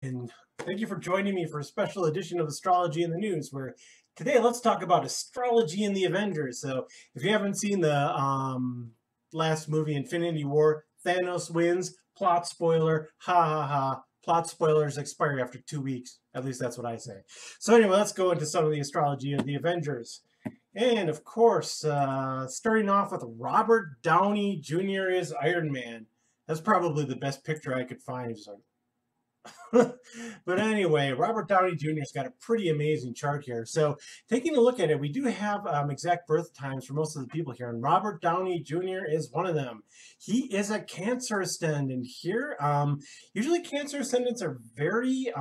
And thank you for joining me for a special edition of Astrology in the News, where today let's talk about astrology and the Avengers. So if you haven't seen the last movie, Infinity War, Thanos wins, plot spoiler, ha ha ha. Plot spoilers expire after 2 weeks. At least that's what I say. So anyway, let's go into some of the astrology of the Avengers. And of course, starting off with Robert Downey Jr. as Iron Man. That's probably the best picture I could find. So but anyway, Robert Downey Jr.'s got a pretty amazing chart here. So taking a look at it, we do have exact birth times for most of the people here, and Robert Downey Jr. is one of them. He is a Cancer ascendant here. Usually Cancer ascendants are very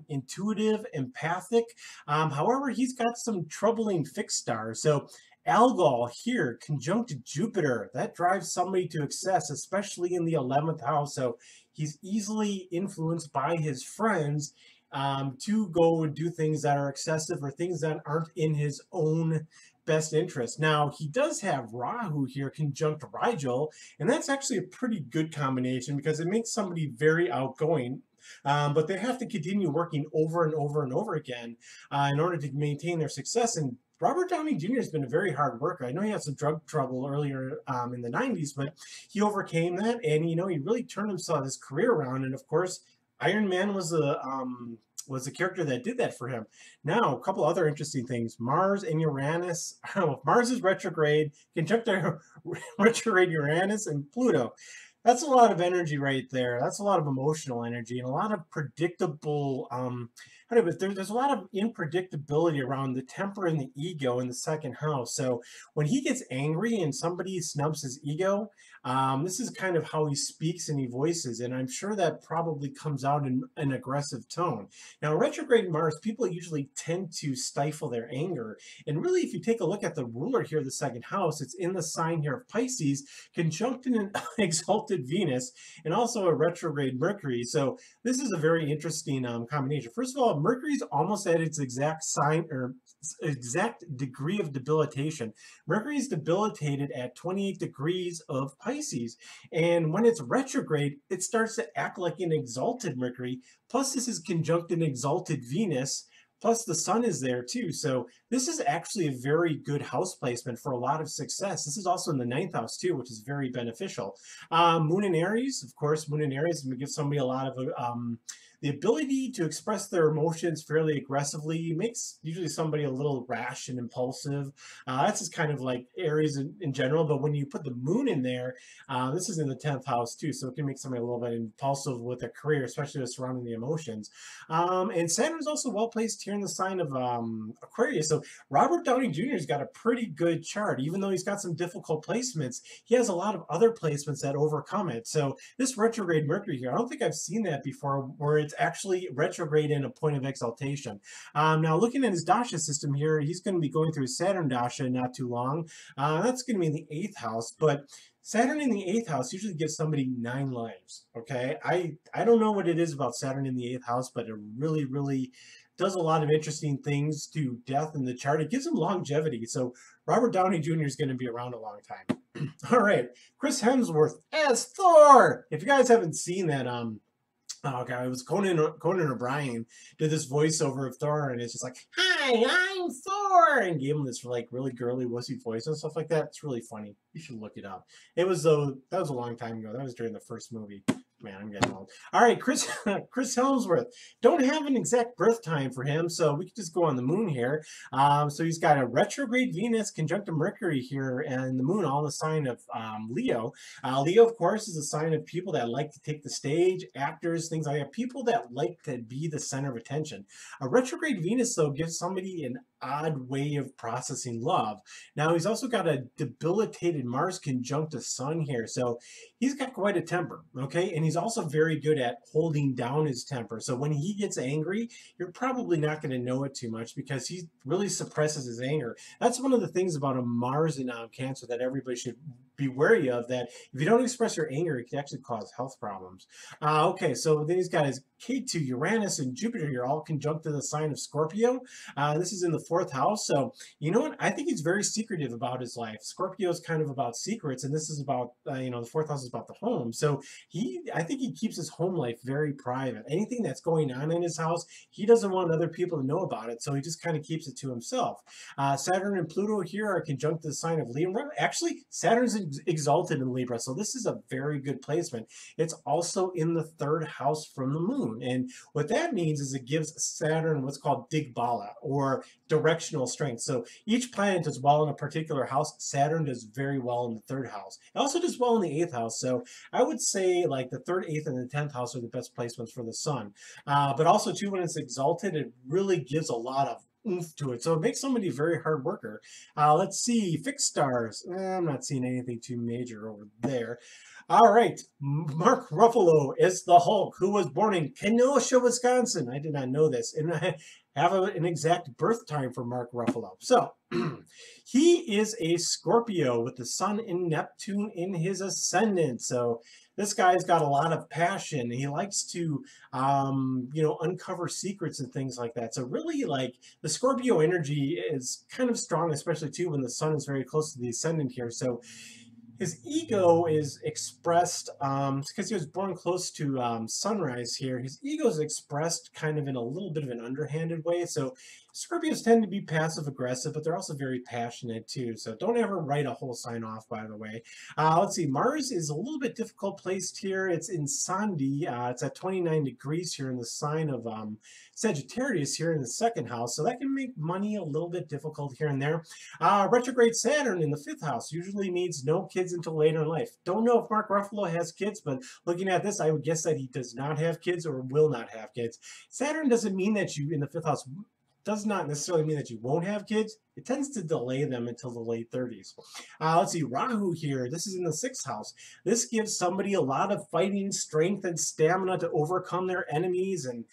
intuitive, empathic. However, he's got some troubling fixed stars. So Algol here, conjunct Jupiter, that drives somebody to excess, especially in the 11th house. So he's easily influenced by his friends to go and do things that are excessive or things that aren't in his own best interest. Now, he does have Rahu here, conjunct Rigel, and that's actually a pretty good combination because it makes somebody very outgoing. But they have to continue working over and over and over again in order to maintain their success. And Robert Downey Jr. has been a very hard worker. I know he had some drug trouble earlier in the 90s, but he overcame that, and he really turned his career around. And of course, Iron Man was the character that did that for him. Now, a couple other interesting things: Mars and Uranus. Mars is retrograde, conjunct retrograde Uranus and Pluto. That's a lot of energy right there. That's a lot of emotional energy and a lot of predictable. There's a lot of unpredictability around the temper and the ego in the second house. So when he gets angry and somebody snubs his ego, this is kind of how he speaks and he voices, and I'm sure that probably comes out in an aggressive tone. Now, retrograde Mars, people usually tend to stifle their anger, and really, if you take a look at the ruler here, the second house, it's in the sign here of Pisces, conjunct an exalted Venus, and also a retrograde Mercury. So this is a very interesting combination. First of all, Mercury's almost at its exact sign or exact degree of debilitation. Mercury is debilitated at 28 degrees of Pisces, and when it's retrograde, it starts to act like an exalted Mercury. Plus, this is conjunct an exalted Venus. Plus, the sun is there too. So this is actually a very good house placement for a lot of success. This is also in the 9th house too, which is very beneficial. Moon in Aries, of course, Moon in Aries is going to give somebody a lot of the ability to express their emotions fairly aggressively. Makes usually somebody a little rash and impulsive. That's just kind of like Aries in general. But when you put the moon in there, this is in the 10th house too. So it can make somebody a little bit impulsive with their career, especially with surrounding the emotions. And Saturn is also well placed here in the sign of Aquarius. So Robert Downey Jr. has got a pretty good chart. Even though he's got some difficult placements, he has a lot of other placements that overcome it. So this retrograde Mercury here, I don't think I've seen that before, where it's actually retrograde in a point of exaltation. Now, looking at his dasha system here, he's going to be going through Saturn dasha not too long. That's going to be in the 8th house, but Saturn in the 8th house usually gives somebody 9 lives, okay? I don't know what it is about Saturn in the 8th house, but it really, really does a lot of interesting things to death in the chart. It gives him longevity. So Robert Downey Jr. is going to be around a long time. All right, Chris Hemsworth as Thor. If you guys haven't seen that, oh god, it was Conan O'Brien did this voiceover of Thor, and it's just like, "Hi, I'm Thor," and gave him this like really girly wussy voice and stuff like that. It's really funny. You should look it up. It was that was a long time ago. That was during the first movie. Man, I'm getting old. All right, Chris Hemsworth. Don't have an exact birth time for him, so we can just go on the moon here. So he's got a retrograde Venus conjunct Mercury here, and the moon all in the sign of Leo. Leo, of course, is a sign of people that like to take the stage, actors, things like that. People that like to be the center of attention. A retrograde Venus, though, gives somebody an odd way of processing love. Now, he's also got a debilitated Mars conjunct a Sun here, so he's got quite a temper, okay? And he's also very good at holding down his temper. So when he gets angry, you're probably not going to know it too much because he really suppresses his anger. That's one of the things about a Mars in Cancer that everybody should be wary of that. If you don't express your anger, it can actually cause health problems. Okay, so then he's got his K2, Uranus, and Jupiter here, all conjunct to the sign of Scorpio. This is in the fourth house. So, you know what? I think he's very secretive about his life. Scorpio is kind of about secrets, and this is about, the fourth house is about the home. So, I think he keeps his home life very private. Anything that's going on in his house, he doesn't want other people to know about it. So, he just kind of keeps it to himself. Saturn and Pluto here are conjunct to the sign of Libra. Actually, Saturn's exalted in Libra, so this is a very good placement. It's also in the third house from the moon. And what that means is it gives Saturn what's called Digbala, or directional strength. So each planet does well in a particular house. Saturn does very well in the third house. It also does well in the eighth house. So I would say like the third, eighth, and the 10th house are the best placements for the sun. But also too, when it's exalted, it really gives a lot of oomph to it. So it makes somebody a very hard worker. Let's see, fixed stars. I'm not seeing anything too major over there. All right, Mark Ruffalo is the Hulk, who was born in Kenosha, Wisconsin. I did not know this. And I have an exact birth time for Mark Ruffalo. So he is a Scorpio with the sun and Neptune in his ascendant. So this guy's got a lot of passion. He likes to, uncover secrets and things like that. So really, like, the Scorpio energy is kind of strong, especially too when the sun is very close to the ascendant here. So his ego is expressed, because he was born close to sunrise here. His ego is expressed kind of in a little bit of an underhanded way. So Scorpios tend to be passive aggressive, but they're also very passionate too. So don't ever write a whole sign off, by the way. Let's see, Mars is a little bit difficult placed here. It's in Sandi. It's at 29 degrees here in the sign of Sagittarius here in the second house. So that can make money a little bit difficult here and there. Retrograde Saturn in the fifth house usually means no kids until later in life. Don't know if Mark Ruffalo has kids, but looking at this, I would guess that he does not have kids or will not have kids. Saturn doesn't mean that you, in the fifth house, does not necessarily mean that you won't have kids. It tends to delay them until the late 30s. Let's see, Rahu here. This is in the sixth house. This gives somebody a lot of fighting strength and stamina to overcome their enemies and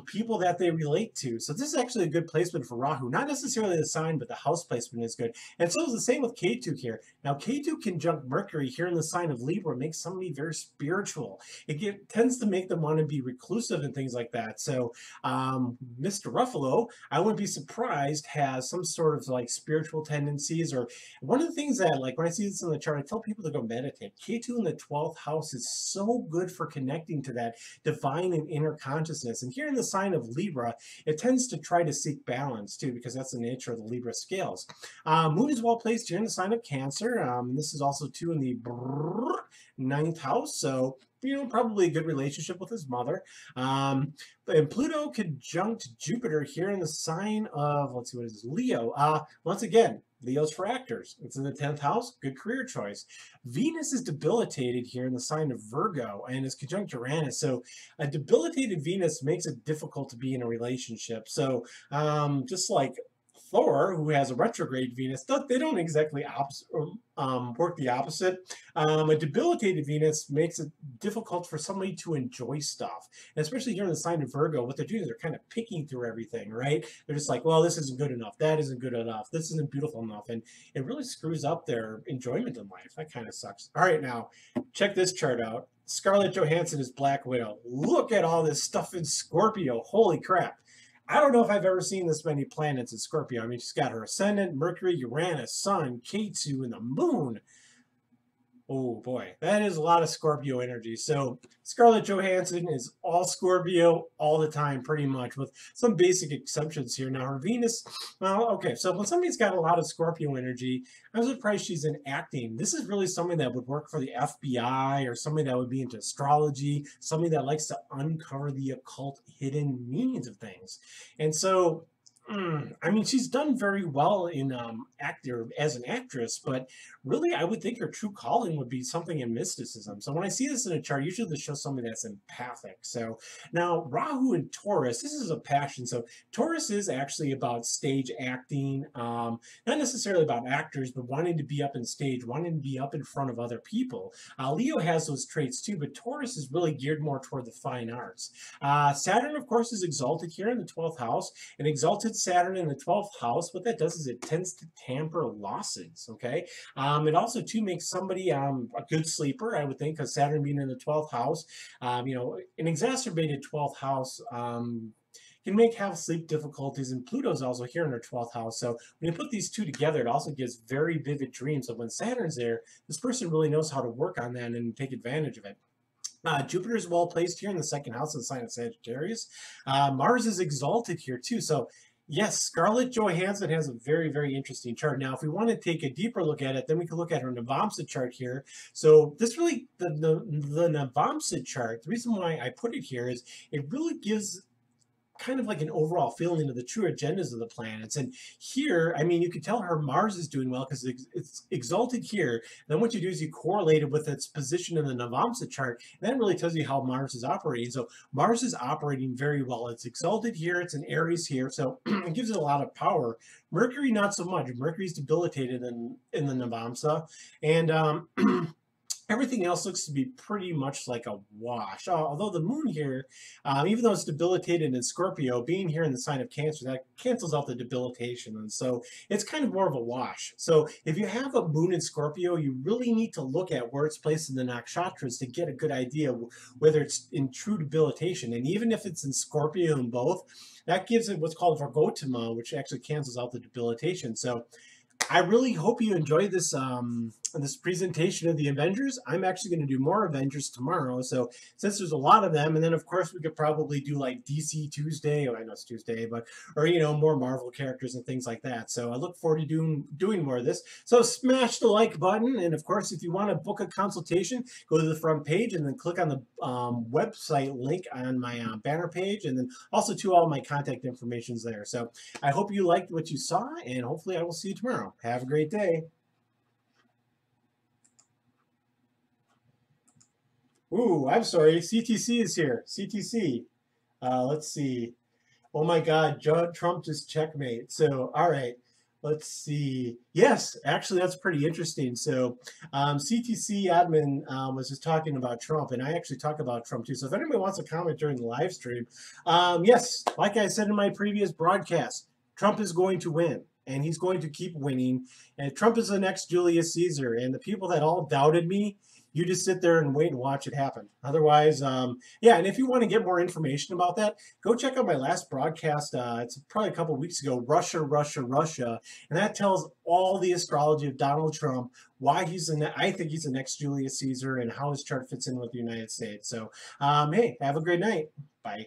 people that they relate to. So this is actually a good placement for Rahu. Not necessarily the sign, but the house placement is good. And so is the same with Ketu here. Now, Ketu conjunct Mercury here in the sign of Libra makes somebody very spiritual. It tends to make them want to be reclusive and things like that. So Mr. Ruffalo, I wouldn't be surprised, has some sort of like spiritual tendencies. Or one of the things that, like, when I see this in the chart, I tell people to go meditate. K2 in the 12th house is so good for connecting to that divine and inner consciousness. And here in the sign of Libra, it tends to try to seek balance too, because that's the nature of the Libra scales. Moon is well placed here in the sign of Cancer. This is also too in the ninth house. So probably a good relationship with his mother. And Pluto conjunct Jupiter here in the sign of, let's see, what is this, Leo. Once again, Leo's for actors. It's in the 10th house, good career choice. Venus is debilitated here in the sign of Virgo and is conjunct Uranus. So a debilitated Venus makes it difficult to be in a relationship. So just like Thor, who has a retrograde Venus, they don't exactly work the opposite. A debilitated Venus makes it difficult for somebody to enjoy stuff. And especially here in the sign of Virgo, what they're doing is they're kind of picking through everything, right? They're just like, well, this isn't good enough. That isn't good enough. This isn't beautiful enough. And it really screws up their enjoyment in life. That kind of sucks. All right, now, check this chart out. Scarlett Johansson is Black Widow. Look at all this stuff in Scorpio. Holy crap. I don't know if I've ever seen this many planets in Scorpio. I mean, she's got her ascendant, Mercury, Uranus, Sun, Ketu, and the Moon. Oh boy, that is a lot of Scorpio energy. So Scarlett Johansson is all Scorpio all the time, pretty much, with some basic exceptions here. Now her Venus, well, okay, so when somebody's got a lot of Scorpio energy, I'm surprised she's in acting. This is really something that would work for the FBI, or somebody that would be into astrology, somebody that likes to uncover the occult hidden meanings of things. And so I mean, she's done very well in as an actress, but really, I would think her true calling would be something in mysticism. So when I see this in a chart, usually this shows somebody that's empathic. So now Rahu and Taurus, this is a passion. So Taurus is actually about stage acting, not necessarily about actors, but wanting to be up in stage, wanting to be up in front of other people. Leo has those traits too, but Taurus is really geared more toward the fine arts. Saturn, of course, is exalted here in the 12th house, and exalted transit Saturn in the 12th house, what that does is it tends to tamper losses, okay? It also, too, makes somebody a good sleeper, I would think, because Saturn being in the 12th house, you know, an exacerbated 12th house can have sleep difficulties, and Pluto's also here in our 12th house. So when you put these two together, it also gives very vivid dreams of when Saturn's there, this person really knows how to work on that and take advantage of it. Jupiter is well placed here in the second house of the sign of Sagittarius. Mars is exalted here too. So yes, Scarlett Johansson has a very, very interesting chart. Now, if we want to take a deeper look at it, then we can look at her Navamsa chart here. So this really, the Navamsa chart, the reason why I put it here is it really gives kind of like an overall feeling of the true agendas of the planets. And here, I mean, you can tell her Mars is doing well because it's exalted here. Then what you do is you correlate it with its position in the Navamsa chart. And that really tells you how Mars is operating. So Mars is operating very well. It's exalted here. It's in Aries here. So it gives it a lot of power. Mercury, not so much. Mercury's debilitated in the Navamsa. And everything else looks to be pretty much like a wash. Although the moon here, even though it's debilitated in Scorpio, being here in the sign of Cancer, that cancels out the debilitation. And so it's kind of more of a wash. So if you have a moon in Scorpio, you really need to look at where it's placed in the nakshatras to get a good idea whether it's in true debilitation. And even if it's in Scorpio in both, that gives it what's called Vargotama, which actually cancels out the debilitation. So I really hope you enjoyed this this presentation of the Avengers. I'm actually going to do more Avengers tomorrow. So since there's a lot of them, and then of course we could probably do like DC Tuesday, or I know it's Tuesday, but or you know, more Marvel characters and things like that. So I look forward to doing more of this. So smash the like button, and of course if you want to book a consultation, go to the front page and then click on the website link on my banner page, and then also to all my contact information's there. So I hope you liked what you saw, and hopefully I will see you tomorrow. Have a great day. Ooh, I'm sorry. CTC is here. CTC. Let's see. Oh my God, Trump just checkmate. So, all right. Let's see. Yes, actually, that's pretty interesting. So, CTC admin was just talking about Trump, and I actually talk about Trump too. So, if anybody wants to comment during the live stream, yes, like I said in my previous broadcast, Trump is going to win. And he's going to keep winning. And Trump is the next Julius Caesar. And the people that all doubted me, you just sit there and wait and watch it happen. Otherwise, yeah, and if you want to get more information about that, go check out my last broadcast. It's probably a couple of weeks ago, Russia, Russia, Russia. And that tells all the astrology of Donald Trump, why I think he's the next Julius Caesar, and how his chart fits in with the United States. So, hey, have a great night. Bye.